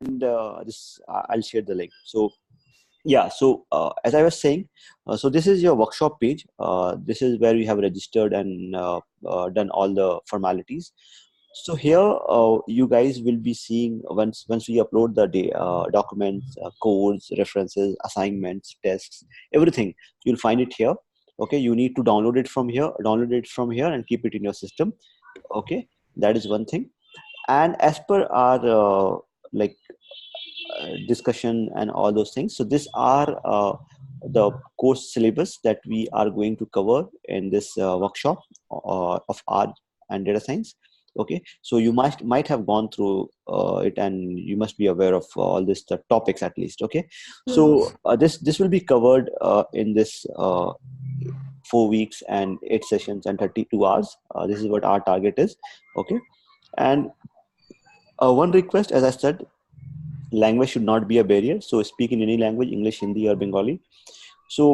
and I'll share the link. So yeah, so as I was saying, so this is your workshop page. This is where you have registered and done all the formalities. So here, you guys will be seeing once we upload the documents, codes, references, assignments, tests, everything. You'll find it here. Okay, you need to download it from here. Download it from here and keep it in your system. Okay, that is one thing. And as per our like discussion and all those things. So these are the course syllabus that we are going to cover in this workshop of R and data science. Okay, so you might have gone through it, and you must be aware of all these topics at least. Okay, so this will be covered in this 4 weeks and 8 sessions and 32 hours. This is what our target is. Okay, and one request, as I said, language should not be a barrier. So speak in any language, English, Hindi, or Bengali. So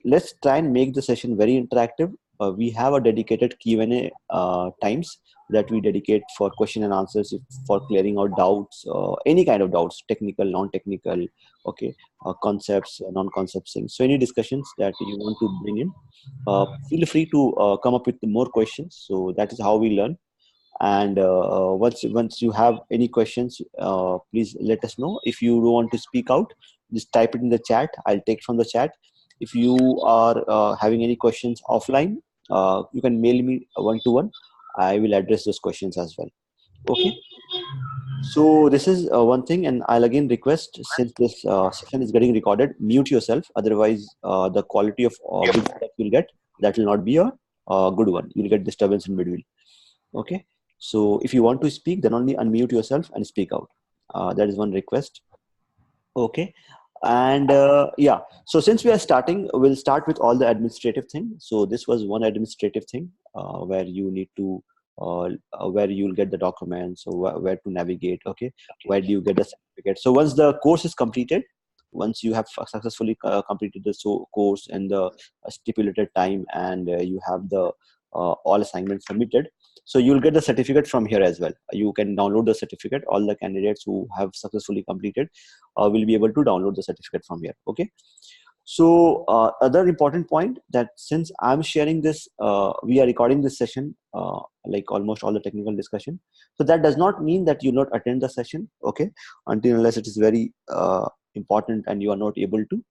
let's try and make the session very interactive. We have a dedicated Q&A times that we dedicate for question and answers, for clearing out doubts, any kind of doubts, technical, non-technical, okay, concepts, non-concepts things. So any discussions that you want to bring in, feel free to come up with more questions. So that is how we learn. And once you have any questions, please let us know. If you don't want to speak out, just type it in the chat. I'll take from the chat. If you are having any questions offline, you can mail me one-to-one. I will address those questions as well. Okay, so this is one thing, and I'll again request, since this session is getting recorded, mute yourself. Otherwise the quality of video that you'll get, that will not be a good one. You'll get disturbance in between. Okay, so if you want to speak, then only unmute yourself and speak out. That is one request. Okay, and yeah, so since we are starting, we'll start with all the administrative thing. So this was one administrative thing where you need to where you'll get the documents, or where to navigate. Okay, where do you get the certificate? So once the course is completed, once you have successfully completed the course in the stipulated time, and you have the all assignments submitted, so you'll get the certificate from here as well. You can download the certificate. All the candidates who have successfully completed will be able to download the certificate from here. Okay, so other important point, that since I'm sharing this, we are recording this session, like almost all the technical discussion. So that does not mean that you not attend the session. Okay, until unless it is very important and you are not able to.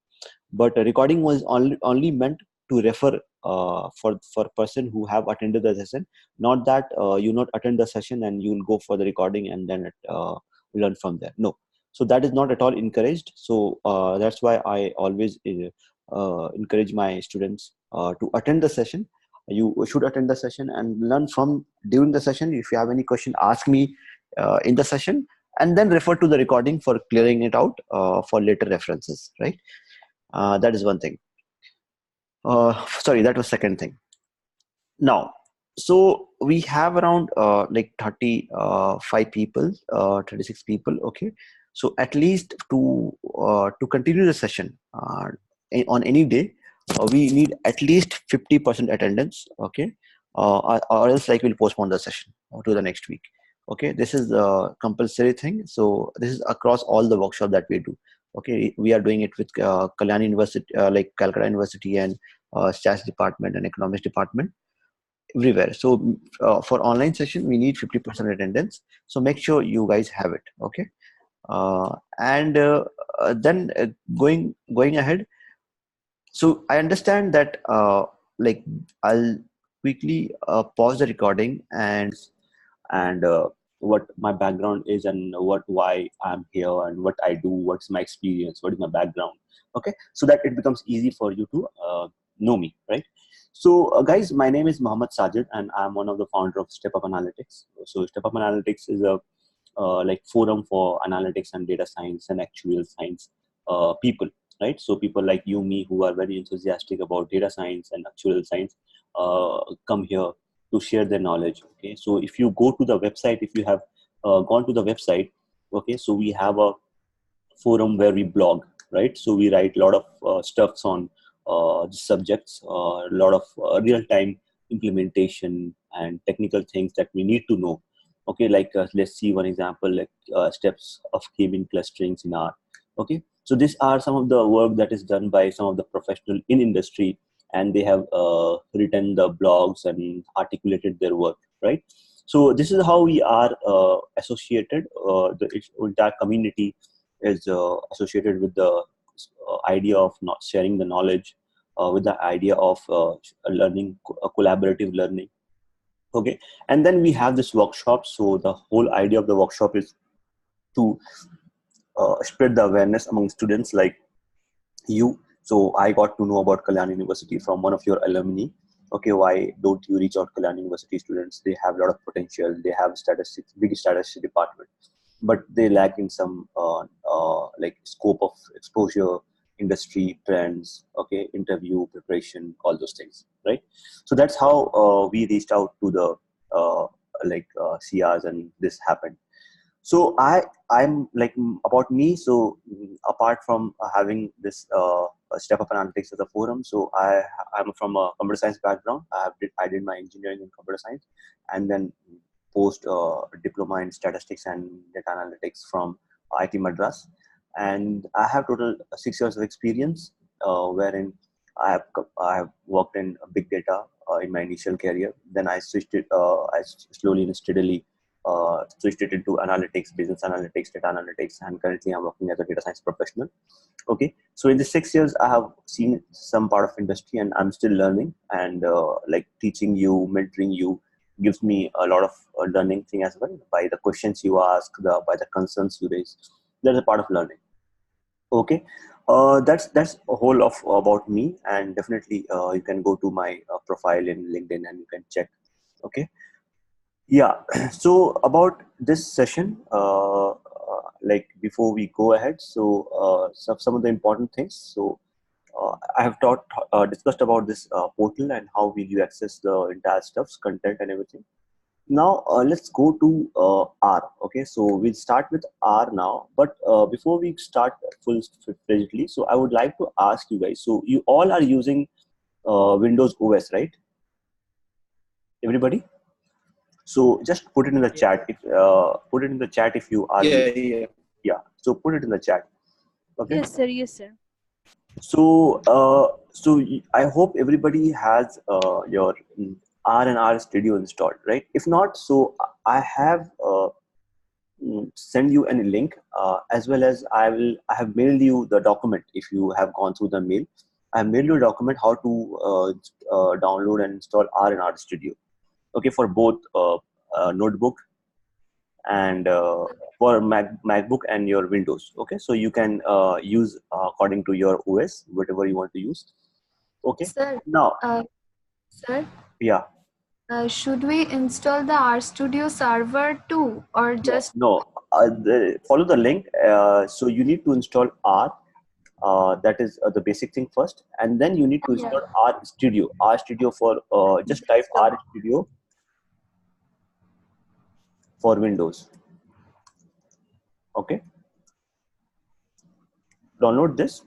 But a recording was only meant to refer for person who have attended the session, not that you not attend the session and you will go for the recording and then learn from there. No, so that is not at all encouraged. So that's why I always encourage my students to attend the session. You should attend the session and learn from during the session. If you have any question, ask me in the session, and then refer to the recording for clearing it out for later references, right? That is one thing. Sorry, that was second thing. Now, so we have around like 35 people, 36 people. Okay, so at least to continue the session on any day, we need at least 50% attendance. Okay, or else like we'll postpone the session to the next week. Okay, this is the compulsory thing. So this is across all the workshop that we do. Okay, we are doing it with Kalyani University, like Calcutta University, and Stats department and economics department, everywhere. So for online session, we need 50% attendance. So make sure you guys have it. Okay, and then going ahead. So I understand that like I'll quickly pause the recording and what my background is, and why I'm here, and what I do, what's my experience, what is my background. Okay, so that it becomes easy for you to know me, right? So guys, my name is Mohammed Sajid, and I'm one of the founder of Step Up Analytics. So Step Up Analytics is a like forum for analytics and data science and actual science people, right? So people like you, me, who are very enthusiastic about data science and actual science, come here to share their knowledge. Okay, so if you go to the website, if you have gone to the website, okay, so we have a forum where we blog, right? So we write a lot of stuffs on subjects, a lot of real-time implementation and technical things that we need to know. Okay, like let's see one example, like steps of k-mean clusterings in R. Okay, so these are some of the work that is done by some of the professional in industry, and they have written the blogs and articulated their work, right? So this is how we are associated. The entire community is associated with the idea of not sharing the knowledge, with the idea of learning, collaborative learning. Okay, and then we have this workshop. So the whole idea of the workshop is to spread the awareness among students like you. So I got to know about Kalyani University from one of your alumni. Okay, why don't you reach out Kalyani University students? They have a lot of potential. They have statistics, big statistics department, but they lack in some like scope of exposure, industry trends, okay, interview preparation, all those things, right? So that's how we reached out to the CRs, and this happened. So I'm like, about me. So apart from having this step up analytics as a forum, so I'm from a computer science background. I did my engineering in computer science, and then post diploma in statistics and data analytics from IT Madras, and I have total 6 years of experience, wherein I have worked in big data in my initial career. Then I switched it. I slowly and steadily switched it into analytics, business analytics, data analytics, and currently I'm working as a data science professional. Okay, so in the 6 years, I have seen some part of industry, and I'm still learning. And like teaching you, mentoring you, gives me a lot of learning thing as well. By the questions you ask, by the concerns you raise, there's a part of learning. Okay, that's a whole of about me, and definitely you can go to my profile in LinkedIn and you can check. Okay, yeah. So about this session, like before we go ahead, so some of the important things. So I have discussed about this portal and how will you access the entire stuff's content and everything. Now let's go to R. Okay, so we'll start with R now. But before we start full-fledgedly, so I would like to ask you guys. So you all are using Windows OS, right? Everybody. So just put it in the chat. If put it in the chat if you are. Yeah. So put it in the chat. Okay. Yes, sir. Yes, sir. So I hope everybody has your R and R Studio installed, right? If not, so I have send you any link, as well as I have mailed you the document. If you have gone through the mail, I have mailed you a document how to download and install R and R Studio. Okay, for both notebook and for MacBook and your Windows. Okay, so you can use according to your OS, whatever you want to use. Okay, Sir, now, sir, yeah. should we install the RStudio server too, or just No, follow the link. So you need to install R. That is the basic thing first, and then you need to install R Studio. R Studio for just type R Studio for Windows. Okay, download this.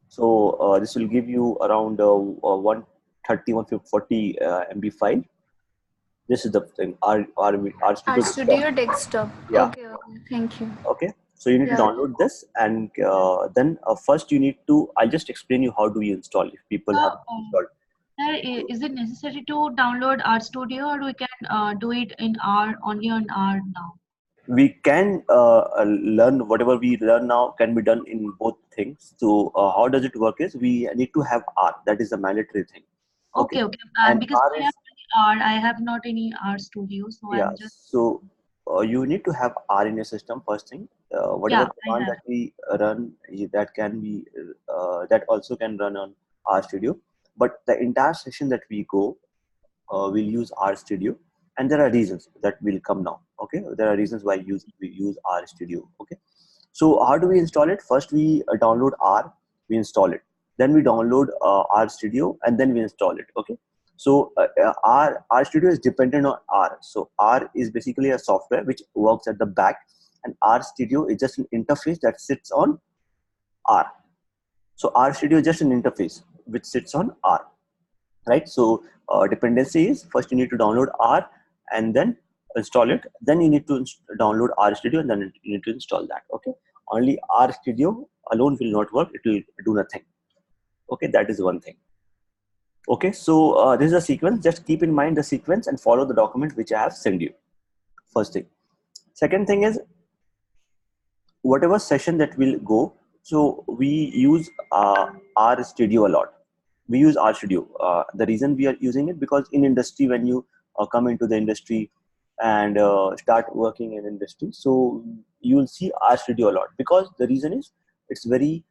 So this will give you around 130, 140 MB file. This is the thing. R Studio RStudio desktop. desktop? Yeah. Okay, thank you. Okay. So you need to download this, and then first you need to. I'll just explain you how do you install if people have installed. Sir, is it necessary to download RStudio, or we can do it in R only on R now? We can learn whatever we learn now can be done in both things. So how does it work is we need to have R. That is a mandatory thing. Okay. And Because R I is, have only R, I have not any RStudio, so yeah. I'm just. So you need to have R in your system first thing. Whatever Yeah, I command have. that we run, that can be that also can run on R Studio. But the entire session that we go, we'll use R Studio, and there are reasons that will come now. Okay, there are reasons why we use R Studio. Okay, so how do we install it? First, we download R, we install it. Then we download R Studio, and then we install it. Okay, so R Studio is dependent on R. So R is basically a software which works at the back, and R Studio is just an interface that sits on R. So R Studio is just an interface which sits on R, right? So dependency is first you need to download R, and then install it, then you need to download RStudio, and then you need to install that. Okay, only RStudio alone will not work, it will do nothing. Okay, that is one thing. Okay, so this is a sequence. Just keep in mind the sequence and follow the document which I have sent you. First thing. Second thing is, whatever session that will go, so we use RStudio a lot. We use RStudio. The reason we are using it, because in industry, when you come into the industry and start working in industry, so you will see RStudio a lot, because the reason is it's very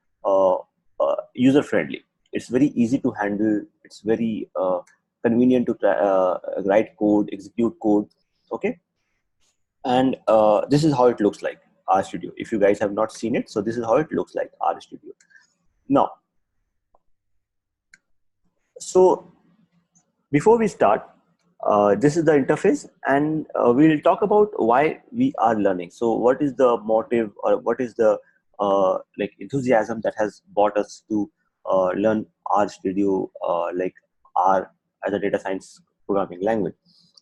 user friendly. It's very easy to handle. It's very convenient to write code, execute code. Okay, and this is how it looks like, RStudio. If you guys have not seen it, so this is how it looks like, RStudio. Now, so before we start, this is the interface, and we'll talk about why we are learning. So what is the motive, or what is the like enthusiasm that has brought us to learn RStudio, like R as a data science programming language?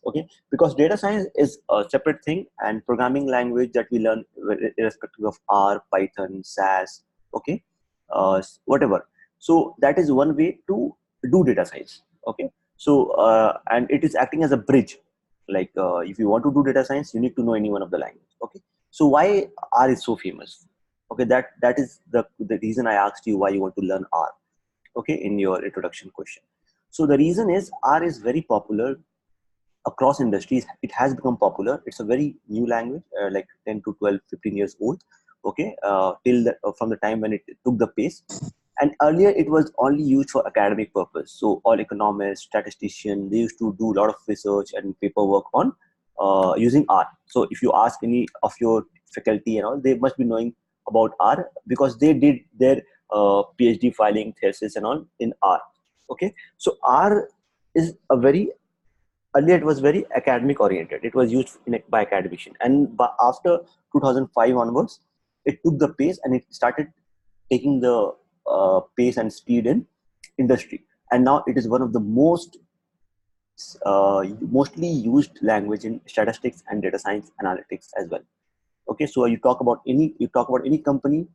Okay, because data science is a separate thing, and programming language that we learn irrespective of R, Python, SAS, okay, whatever. So that is one way to do data science. Okay, so and it is acting as a bridge. Like if you want to do data science, you need to know any one of the language. Okay, so why R is so famous? Okay, that is the reason I asked you why you want to learn R. Okay, in your introduction question. So the reason is R is very popular across industries. It has become popular. It's a very new language, like 10 to 12, 15 years old. Okay, till from the time when it took the pace. And earlier it was only used for academic purpose. So all economists, statisticians, they used to do a lot of research and paperwork on using R. So if you ask any of your faculty and all, they must be knowing about R, because they did their PhD filing, thesis and all in R. Okay, so R is a very, earlier it was very academic oriented. It was used by academician, and after 2005 onwards, it took the pace and it started taking the pace and speed in industry. And now it is one of the mostly used language in statistics and data science analytics as well. Okay, so you talk about any company,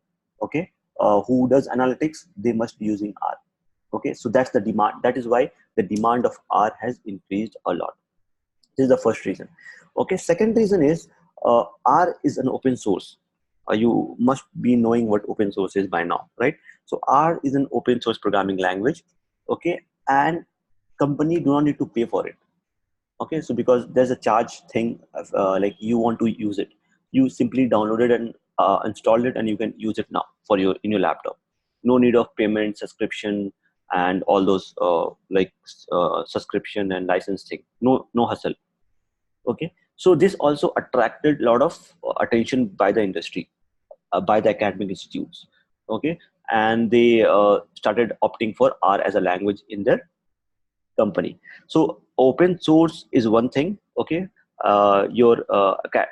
okay, who does analytics, they must be using R. Okay, so that's the demand. That is why the demand of R has increased a lot. This is the first reason. Okay, second reason is R is an open source. You must be knowing what open source is by now, right? So R is an open source programming language. Okay, and company do not need to pay for it. Okay, so because there's a charge thing, like you want to use it, you simply download it and install it, and you can use it now for your in your laptop. No need of payment, subscription, and all those subscription and license thing. No hustle. Okay, so this also attracted a lot of attention by the industry, by the academic institutes. Okay, and they started opting for R as a language in their company. So open source is one thing. Okay, your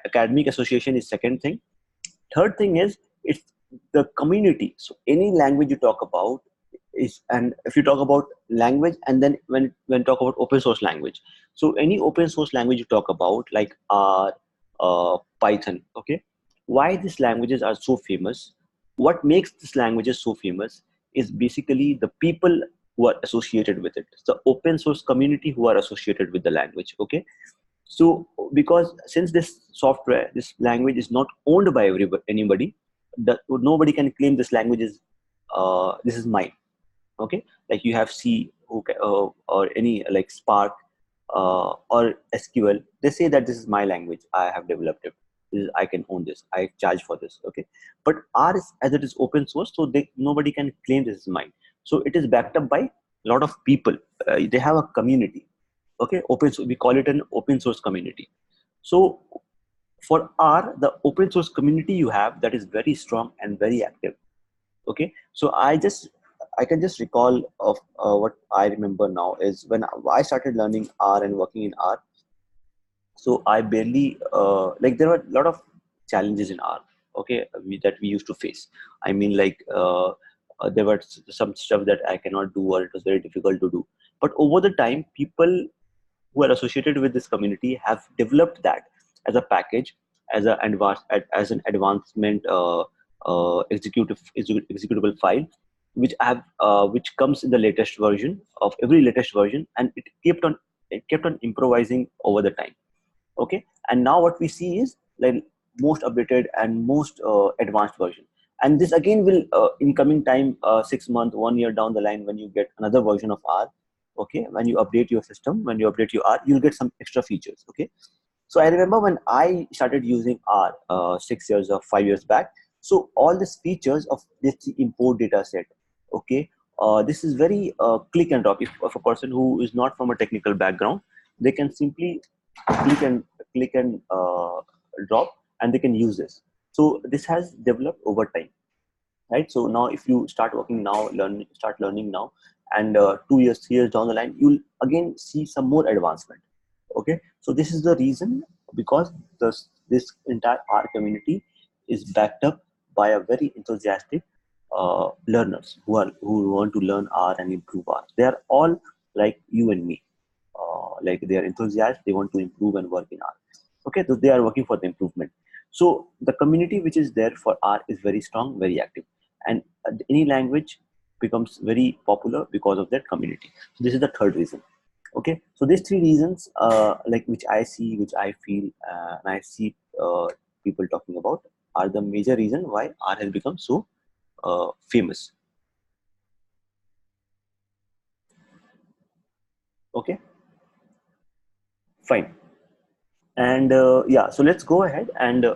academic association is second thing. Third thing is, it's the community. So any language you talk about is, and if you talk about language, and then when talk about open source language, so any open source language you talk about, like R, Python. Okay, why these languages are so famous, what makes these languages so famous, is basically the people who are associated with it. It's the open source community who are associated with the language. Okay, so because since this software, this language is not owned by anybody, nobody can claim this language is this is mine. Okay, like you have C, or any like Spark or SQL, they say that this is my language, I have developed it, I can own this, I charge for this. Okay, but R is, as it is open source, so nobody can claim this is mine. So it is backed up by a lot of people. They have a community. Okay, we call it an open source community. So for R, the open source community you have, that is very strong and very active. Okay, so I can just recall of what I remember now is when I started learning R and working in R. So I barely like, there were a lot of challenges in R. Okay, that we used to face. I mean, like there were some stuff that I cannot do, or it was very difficult to do. But over the time, people who are associated with this community have developed that. as a package, as an advancement executable file, which comes in the latest version of every latest version, and it kept on improvising over the time. Okay, and now what we see is like most updated and most advanced version. And this again will in coming time, 6 months, 1 year down the line, when you get another version of R, okay, when you update your system, when you update your R, you'll get some extra features. Okay, so I remember when I started using R 6 years or 5 years back. So all these features of this import data set, okay, this is very click and drop. If a person who is not from a technical background, they can simply click and drop, and they can use this. So this has developed over time, right? So now if you start working now, start learning now, and 2 years, 3 years down the line, you'll again see some more advancement. Okay, so this is the reason, because this entire R community is backed up by a very enthusiastic learners who want to learn R and improve R. They are all like you and me, like they are enthusiasts, they want to improve and work in R. Okay, so they are working for the improvement. So the community which is there for R is very strong, very active, and any language becomes very popular because of that community. So this is the third reason. Okay, so these three reasons, like which I see, which I feel, and I see people talking about, are the major reason why R has become so famous. Okay, fine. And yeah, so let's go ahead, and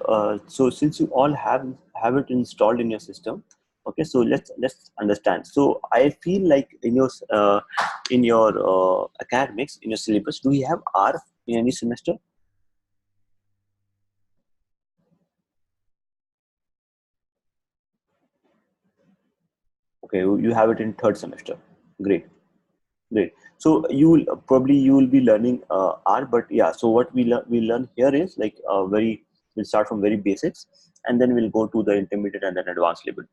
so since you all have it installed in your system, okay, so let's understand. So I feel like in your academics, in your syllabus, do we have R in any semester? Okay, you have it in third semester. Great. Great. So you will be learning R, but yeah. So what we learn here is like we'll start from very basics, and then we'll go to the intermediate and then advanced level.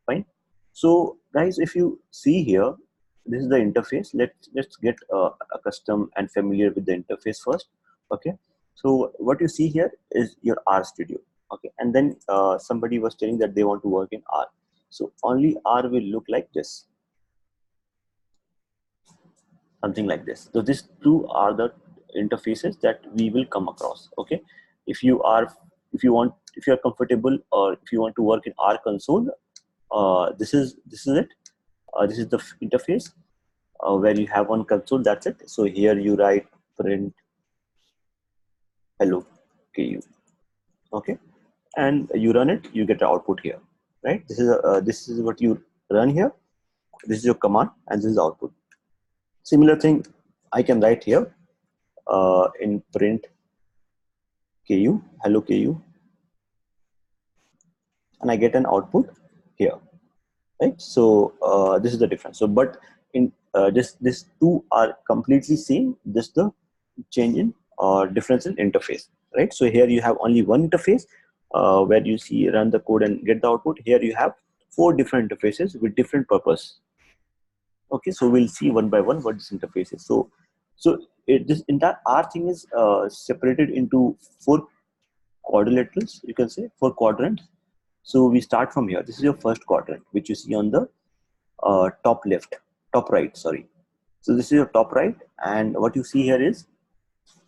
Fine. So guys, if you see here, this is the interface. Let's get accustomed and familiar with the interface first. Okay. So what you see here is your R studio. Okay, and then somebody was telling that they want to work in R. So only R will look like this, something like this. So these two are the interfaces that we will come across. Okay, if you are if you are comfortable, or if you want to work in R console, this is it. This is the interface where you have one console. That's it. So here you write print hello ku. Okay, and you run it. You get the output here, right? This is what you run here. This is your command, and this is the output. Similar thing I can write here in print ku hello ku, and I get an output here, right? So this is the difference. So but in this two are completely same, just the change in difference in interface, right? So here you have only one interface where you see run the code and get the output. Here you have four different interfaces with different purpose. Okay, so we'll see one by one what this interface is. This entire R thing is separated into four quadrilaterals, you can say, four quadrants. So we start from here. This is your first quadrant, which you see on the top right, sorry. So this is your top right, and what you see here is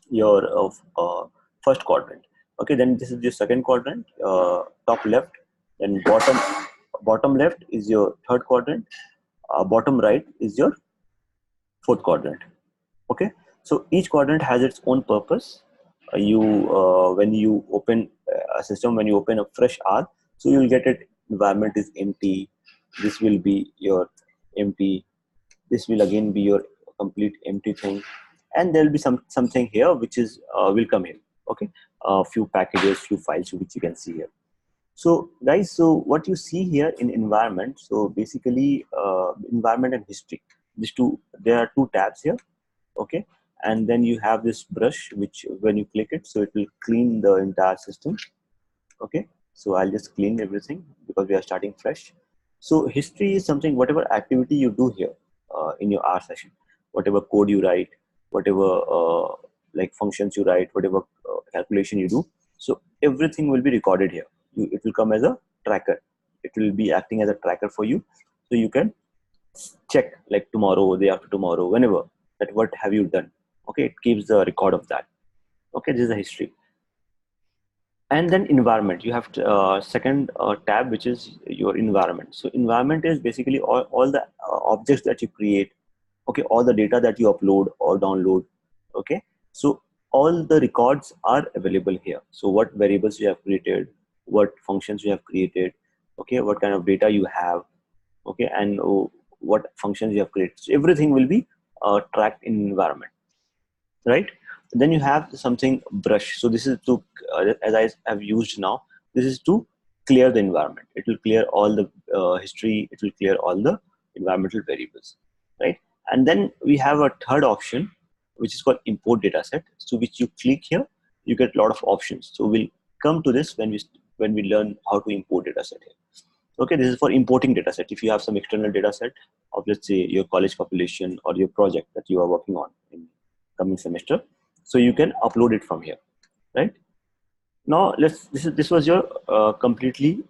your first quadrant. Okay, then this is your second quadrant, top left, then bottom left is your third quadrant, bottom right is your fourth quadrant. Okay, so each quadrant has its own purpose. You when you open a system, when you open a fresh R, so you'll get it environment is empty. This will be your empty. This will again be your complete empty thing, and there will be something here which is will come in. Okay, a few packages, few files which you can see here. So guys, so what you see here in environment, so basically environment and history, these two, there are two tabs here. Okay, and then you have this brush which when you click it, so it will clean the entire system. Okay, so I'll just clean everything because we are starting fresh. So history is something, whatever activity you do here in your R session, whatever code you write, whatever like functions you write, whatever calculation you do. So everything will be recorded here. It will come as a tracker. It will be acting as a tracker for you. So you can check like tomorrow, day after tomorrow, whenever, that what have you done. Okay, it keeps the record of that. Okay, this is a history. And then environment, you have to, second tab, which is your environment. So environment is basically all the objects that you create, okay, all the data that you upload or download. Okay, so all the records are available here. So what variables you have created, what functions you have created, okay, what kind of data you have, okay, and what functions you have created. So everything will be tracked in environment, right? Then you have something brush. So this is to, as I have used now, this is to clear the environment. It will clear all the history. It will clear all the environmental variables, right? And then we have a third option, which is called import dataset. So which you click here, you get a lot of options. So we'll come to this when we learn how to import dataset here. Okay, this is for importing dataset. If you have some external dataset of, let's say, your college population or your project that you are working on in coming semester, so you can upload it from here, right? Now this was your completely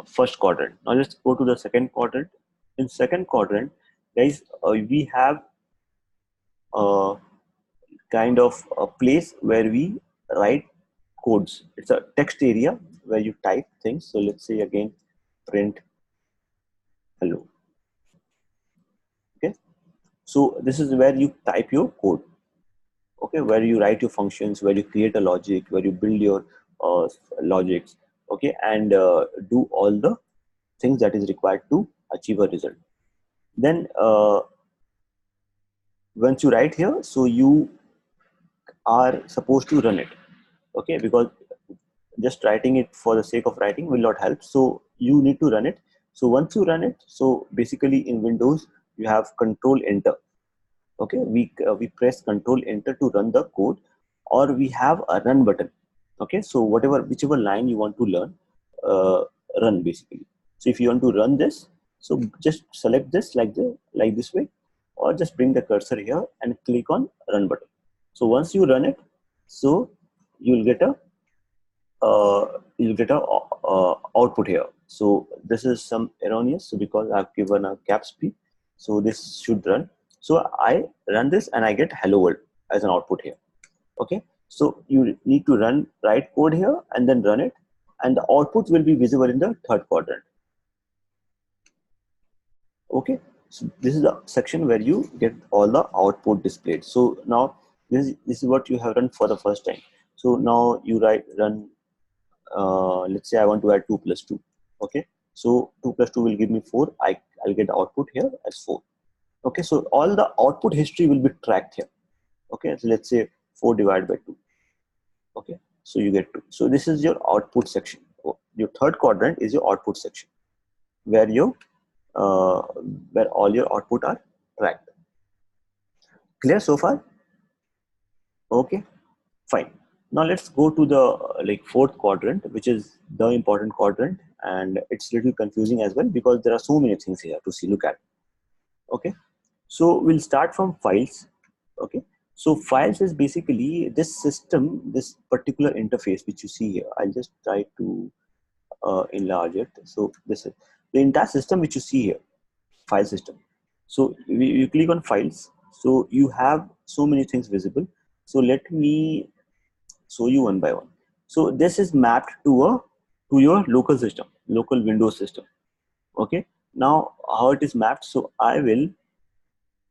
first quadrant. Now let's go to the second quadrant. In second quadrant, guys, we have a kind of a place where we write codes. It's a text area where you type things. So let's say again, print hello. Okay, so this is where you type your code. Okay, where you write your functions, where you create a logic, where you build your logics, okay, and do all the things that is required to achieve a result. Then once you write here, so you are supposed to run it, okay, because just writing it for the sake of writing will not help. So you need to run it. So once you run it, so basically in Windows you have Control Enter. Okay, we press Control Enter to run the code, or we have a run button. Okay, so whichever line you want to learn, run basically. So if you want to run this, so just select this like this way, or just bring the cursor here and click on run button. So once you run it, so you'll get a output here. So this is some erroneous, so because I've given a caps P, so this should run. So I run this and I get hello world as an output here. Okay, so you need to write code here and then run it, and the output will be visible in the third quadrant. Okay, so this is the section where you get all the output displayed. So now this is what you have run for the first time. So now you run. Let's say I want to add 2 plus 2. Okay, so 2 plus 2 will give me 4. I'll get the output here as 4. Okay, so all the output history will be tracked here. Okay, so let's say 4 divided by 2. Okay, so you get 2. So this is your output section. Your third quadrant is your output section, where where all your output are tracked. Clear so far? Okay, fine. Now let's go to the fourth quadrant, which is the important quadrant, and it's a little confusing as well because there are so many things here to look at. Okay, so we'll start from files. Okay, so files is basically this system, this particular interface which you see here. I'll just try to enlarge it. So this is the entire system which you see here, file system. So you click on files, so you have so many things visible. So let me show you one by one. So this is mapped to your local system, local Windows system. Okay, now how it is mapped? So I will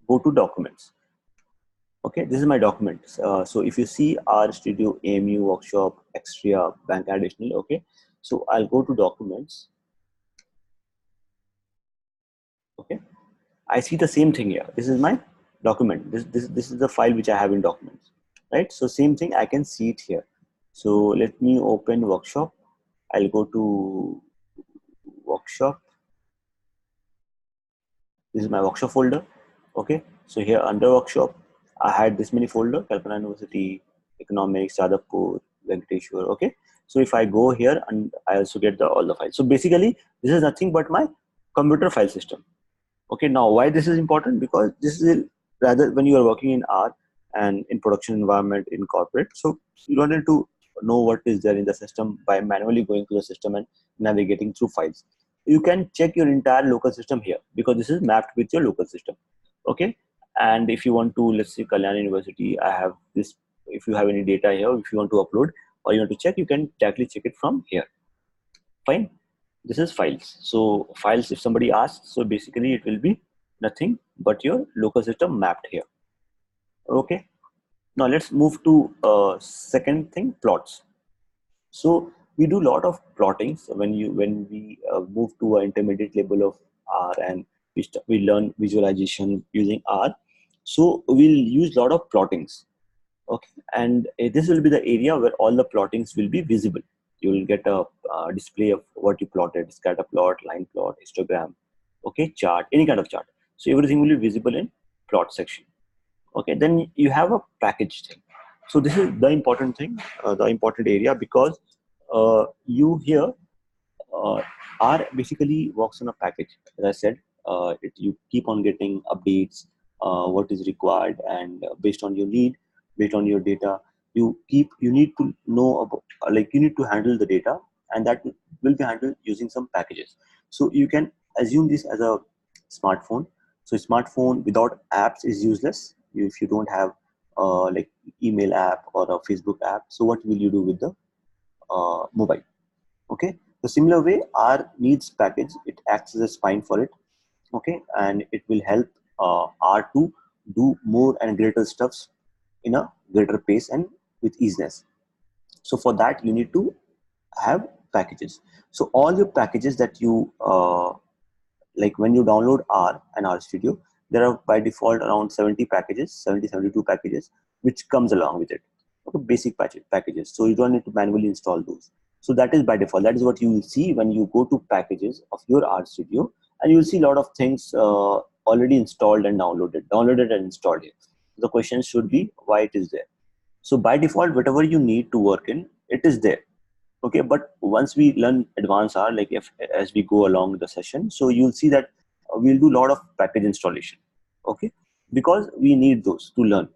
go to documents. Okay, this is my documents. So if you see R Studio, AMU, Workshop, Extra, Bank Additional. Okay, so I'll go to documents. Okay, I see the same thing here. This is my document. This is the file which I have in documents, right? So same thing, I can see it here. So let me open Workshop. I'll go to Workshop. This is my Workshop folder. Okay, so here under Workshop, I had this many folder: Kalpana University, Economics, Jadavpur, Venkateshwar. Okay, so if I go here, and I also get all the files. So basically, this is nothing but my computer file system. Okay, now why this is important? Because this is rather when you are working in R and in production environment in corporate, so you don't need to know what is there in the system by manually going to the system and navigating through files. You can check your entire local system here because this is mapped with your local system. Okay. And if you want to, let's say Kalyani University, I have this, if you have any data here, if you want to upload or you want to check, you can directly check it from here. Fine. This is files. So files, if somebody asks, so basically it will be nothing but your local system mapped here. Okay. Now let's move to second thing, plots. So we do a lot of plotting. So when we move to an intermediate level of R and we learn visualization using R, so we'll use a lot of plottings. Okay, and this will be the area where all the plottings will be visible. You will get a display of what you plotted: scatter plot, line plot, histogram, okay, chart, any kind of chart. So everything will be visible in plot section. Okay, then you have a package thing. So this is the important thing, the important area, because you here R basically works on a package. As I said, you keep on getting updates, what is required, and based on your need, based on your data, you need to know about, like you need to handle the data, and that will be handled using some packages. So you can assume this as a smartphone. So smartphone without apps is useless. If you don't have like email app or a Facebook app, so what will you do with the mobile? Okay, the similar way R needs package, it acts as a spine for it. Okay, and it will help R to do more and greater stuffs in a greater pace and with easiness. So for that you need to have packages. So all your packages that you like when you download R and R Studio, there are by default around 70 packages, 72 packages, which comes along with it. Okay, basic packages. So you don't need to manually install those. So that is by default. That is what you will see when you go to packages of your R Studio, and you will see a lot of things already installed and downloaded and installed here. The question should be why it is there. So by default, whatever you need to work in, it is there. Okay, but once we learn advanced R, like if as we go along the session, so you'll see that we'll do a lot of package installation. Okay, because we need those to learn.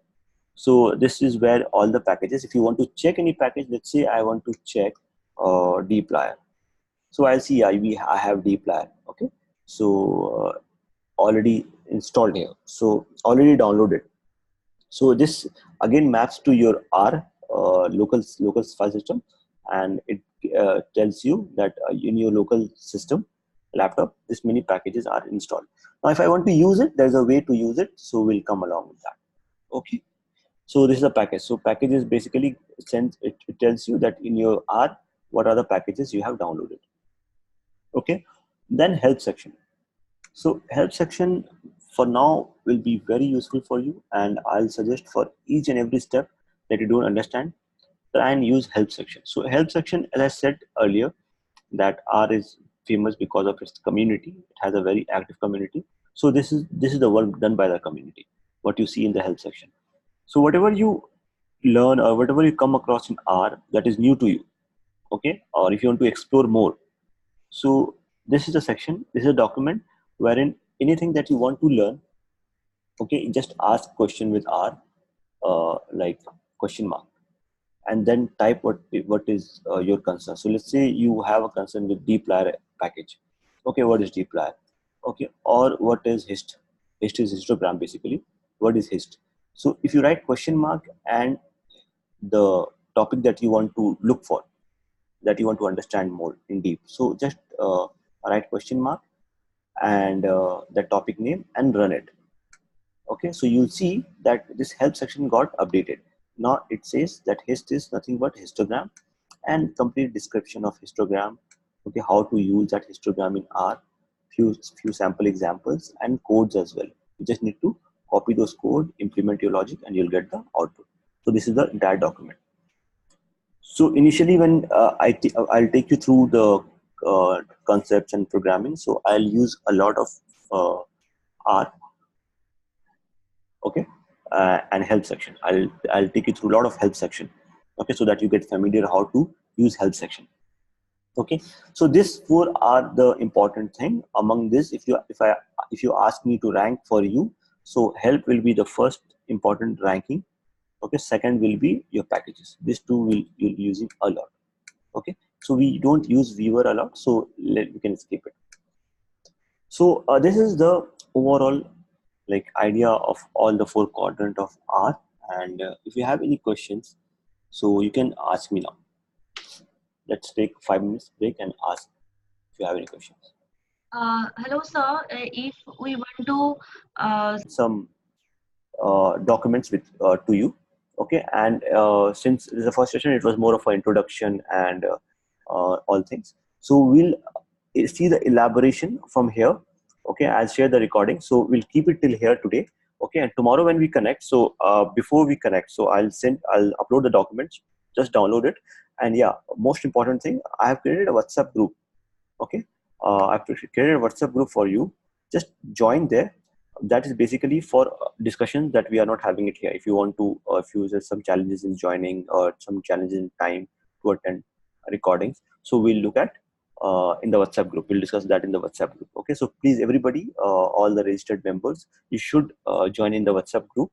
So this is where all the packages, if you want to check any package, let's say I want to check dplyr. So I'll see I have dplyr. Okay, so already installed here, so already downloaded. So this again maps to your R local file system, and it tells you that in your local system laptop, this many packages are installed. Now if I want to use it, there's a way to use it, so we'll come along with that. Okay, so this is a package. So package is basically it tells you that in your R what are the packages you have downloaded. Okay, then help section. So help section for now will be very useful for you, and I'll suggest for each and every step that you don't understand, try and use help section. So help section, as I said earlier, that R is famous because of its community. It has a very active community. So this is the work done by the community, what you see in the help section. So whatever you learn or whatever you come across in R that is new to you, okay, or if you want to explore more, so this is a section, this is a document wherein anything that you want to learn, okay, just ask question with R, like question mark, and then type what is your concern. So let's say you have a concern with dplyr package. Okay, what is dplyr? Okay, or what is hist? Hist is histogram basically. What is hist? So if you write question mark and the topic that you want to look for, that you want to understand more in deep, so just write question mark and the topic name and run it. Okay, so you'll see that this help section got updated. Now it says that hist is nothing but histogram and complete description of histogram. Okay, how to use that histogram in R, few sample examples and codes as well. You just need to copy those code, implement your logic, and you'll get the output. So this is the entire document. So initially when I'll take you through the concepts and programming. So I'll use a lot of R, okay, and help section. I'll take you through a lot of help section, okay, so that you get familiar how to use help section. Okay, so these four are the important thing. Among this, if you ask me to rank for you, so help will be the first important ranking. Okay, second will be your packages. These two will you'll be using a lot. Okay, so we don't use viewer a lot, so we can skip it. So this is the overall like idea of all the 4 quadrant of R. And if you have any questions, so you can ask me now. Let's take 5 minutes break and ask if you have any questions. Hello, sir. If we want to Some documents with to you. Okay, and since this is the first session, it was more of an introduction and all things. So we'll see the elaboration from here. Okay, I'll share the recording. So we'll keep it till here today. Okay, and tomorrow when we connect, so before we connect, so I'll upload the documents, just download it. And yeah, most important thing, I have created a WhatsApp group. Okay, I've created a WhatsApp group for you. Just join there. That is basically for discussions that we are not having it here. If you want to, if you there's some challenges in joining or some challenges in time to attend recordings, so we'll look at in the WhatsApp group. We'll discuss that in the WhatsApp group. Okay, so please everybody, all the registered members, you should join in the WhatsApp group,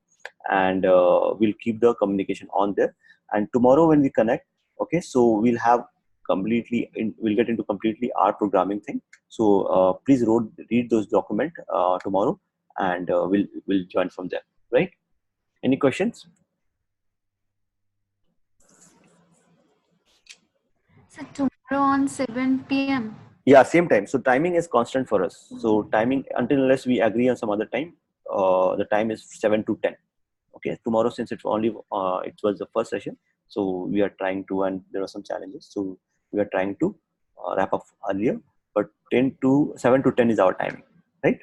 and we'll keep the communication on there. And tomorrow when we connect, okay, so we'll have we'll get into completely R programming thing. So please read those document tomorrow, and we'll join from there. Right? Any questions? So tomorrow on 7 p.m. Yeah, same time. So timing is constant for us. So timing, until unless we agree on some other time, the time is 7 to 10. Okay, tomorrow, since it was the first session, so we are trying to, and there are some challenges, so we are trying to wrap up earlier, but 7 to 10 is our timing, right?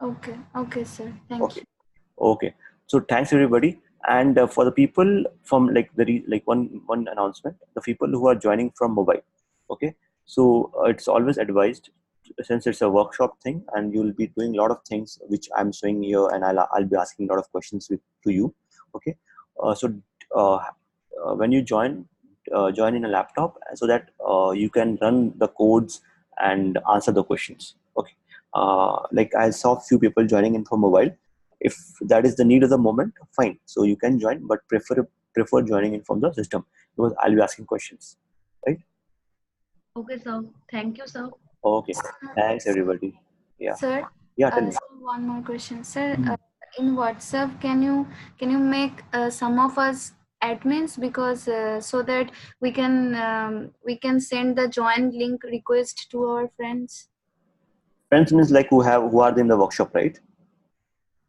Okay, sir. Thank Okay. you. Okay, so thanks everybody. And for the people from one announcement, the people who are joining from mobile, okay, so it's always advised, since it's a workshop thing and you'll be doing a lot of things which I'm showing here, and I'll be asking a lot of questions to you. Okay, so uh, when you join in a laptop, so that you can run the codes and answer the questions. Okay, like I saw few people joining in from mobile. If that is the need of the moment, fine, so you can join, but prefer joining in from the system, because I'll be asking questions, right? okay, sir. Thank you, sir. Okay, thanks everybody. Yeah, Sir, yeah, tell me. so one more question, sir. In WhatsApp, can you make some of us admins, because so that we can send the join link request to our friends. Friends means like who are in the workshop, right?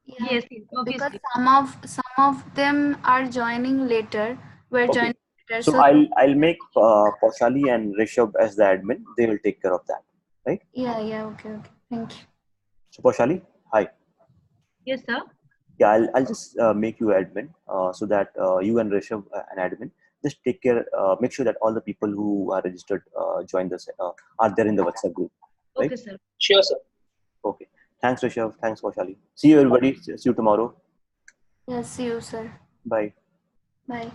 Yeah, Yes, yes, because obviously. some of them are joining later. We're Okay, joining later, so so I'll make Paushali and Rishabh as the admin. They will take care of that, right? yeah. Okay. Thank you. So Paushali, hi. Yes, sir. Yeah, I'll just make you admin, so that you and Rishabh, an admin, just take care, make sure that all the people who are registered join this are there in the WhatsApp group, right? Okay, sir. Sure, sir. Okay, thanks Rishabh, thanks Paushali. See you everybody, see you tomorrow. Yeah, see you, sir. Bye. Bye.